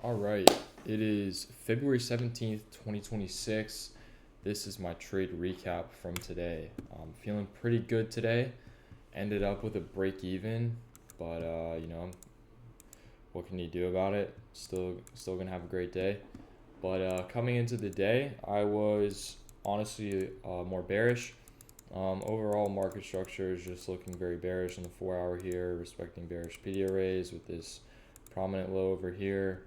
All right, it is February 17th, 2026. This is my trade recap from today. I'm feeling pretty good today. Ended up with a break even, but what can you do about it? Still gonna have a great day. But coming into the day, I was honestly more bearish. Overall, market structure is just looking very bearish in the 4 hour here, respecting bearish PD arrays with this prominent low over here.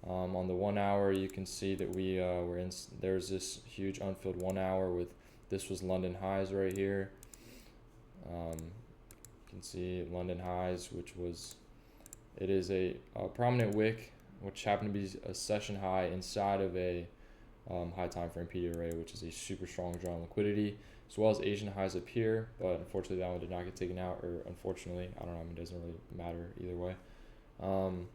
On the 1 hour, you can see that we were in. There's this huge unfilled 1 hour with this was London highs right here. You can see London highs, which was it is a prominent wick, which happened to be a session high inside of a high time frame PD array, which is a super strong draw on liquidity, as well as Asian highs up here. But unfortunately, that one did not get taken out, or unfortunately, I don't know. I mean, it doesn't really matter either way. Um,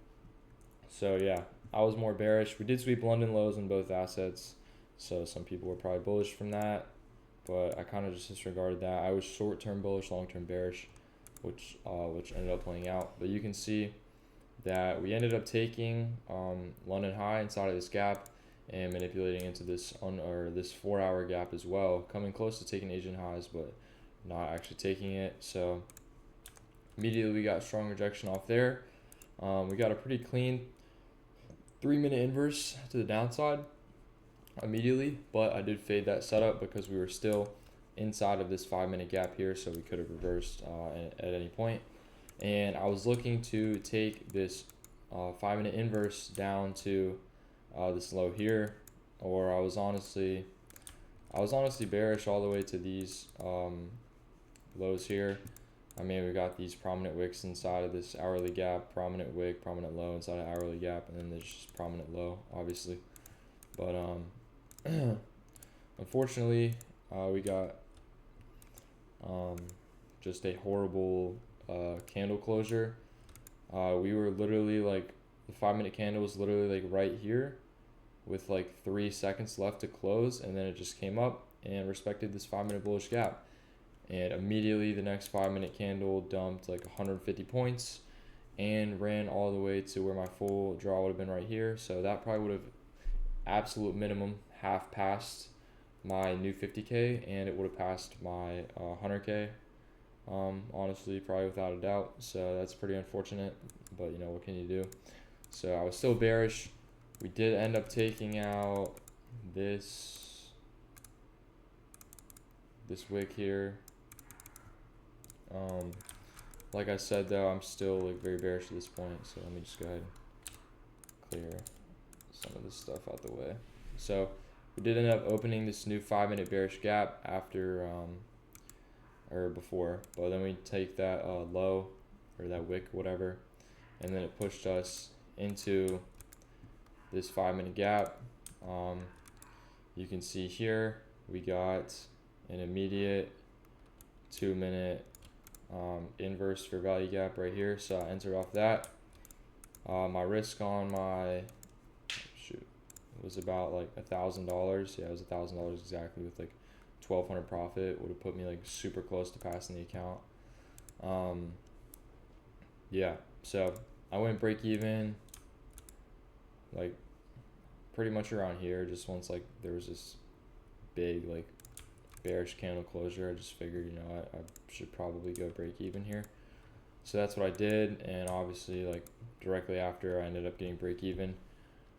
so yeah, I was more bearish. We did sweep London lows in both assets, so some people were probably bullish from that, but I kind of just disregarded that. I was short term bullish, long term bearish, which ended up playing out. But you can see that we ended up taking London high inside of this gap and manipulating into this 4 hour gap as well, coming close to taking Asian highs, but not actually taking it. So immediately we got strong rejection off there. We got a pretty clean 3 minute inverse to the downside immediately, but I did fade that setup because we were still inside of this 5 minute gap here, so we could have reversed at any point. And I was looking to take this 5 minute inverse down to this low here, or I was honestly bearish all the way to these lows here. I mean, we got these prominent wicks inside of this hourly gap, prominent wick, prominent low inside of hourly gap, and then there's just prominent low, obviously. But unfortunately, we got just a horrible candle closure. We were literally like, the 5 minute candle was literally like right here with like 3 seconds left to close, and then it just came up and respected this 5 minute bullish gap. And immediately the next 5 minute candle dumped like 150 points and ran all the way to where my full draw would have been right here. So that probably would have absolute minimum half passed my new 50K, and it would have passed my 100K. Honestly, probably without a doubt. So that's pretty unfortunate, but what can you do? So I was still bearish. We did end up taking out this wick here. Like I said though, I'm still like very bearish at this point. So let me just go ahead and clear some of this stuff out the way. So we did end up opening this new 5 minute bearish gap after or before, but then we take that low or that wick, whatever, and then it pushed us into this 5 minute gap. You can see here we got an immediate 2 minute inverse for value gap right here, so I entered off that. My risk on my was about like $1,000. Yeah, it was $1,000 exactly, with like 1,200 profit. Would have put me like super close to passing the account. Yeah, so I went break even like pretty much around here, just once like there was this big like bearish candle closure. I just figured I should probably go break even here, so that's what I did. And obviously like directly after, I ended up getting break even,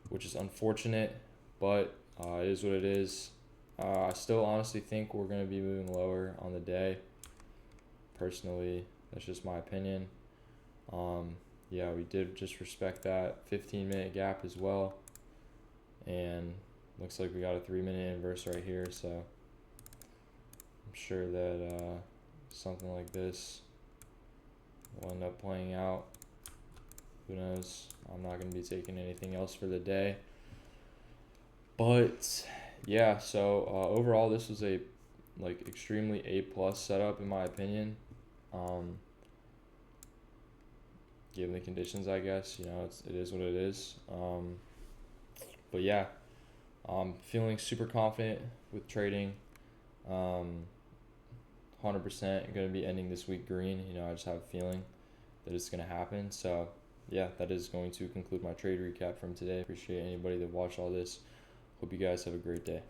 which is unfortunate, but it is what it is. I still honestly think we're going to be moving lower on the day. Personally, that's just my opinion. Yeah, we did just respect that 15-minute gap as well, and looks like we got a 3 minute inverse right here, so I'm sure that something like this will end up playing out. Who knows? I'm not going to be taking anything else for the day. But yeah, so overall this was a like extremely A+ setup in my opinion. Given the conditions, I guess, it is what it is. But yeah, I'm feeling super confident with trading. 100% going to be ending this week green. I just have a feeling that it's going to happen. So yeah, that is going to conclude my trade recap from today. Appreciate anybody that watched all this. Hope you guys have a great day.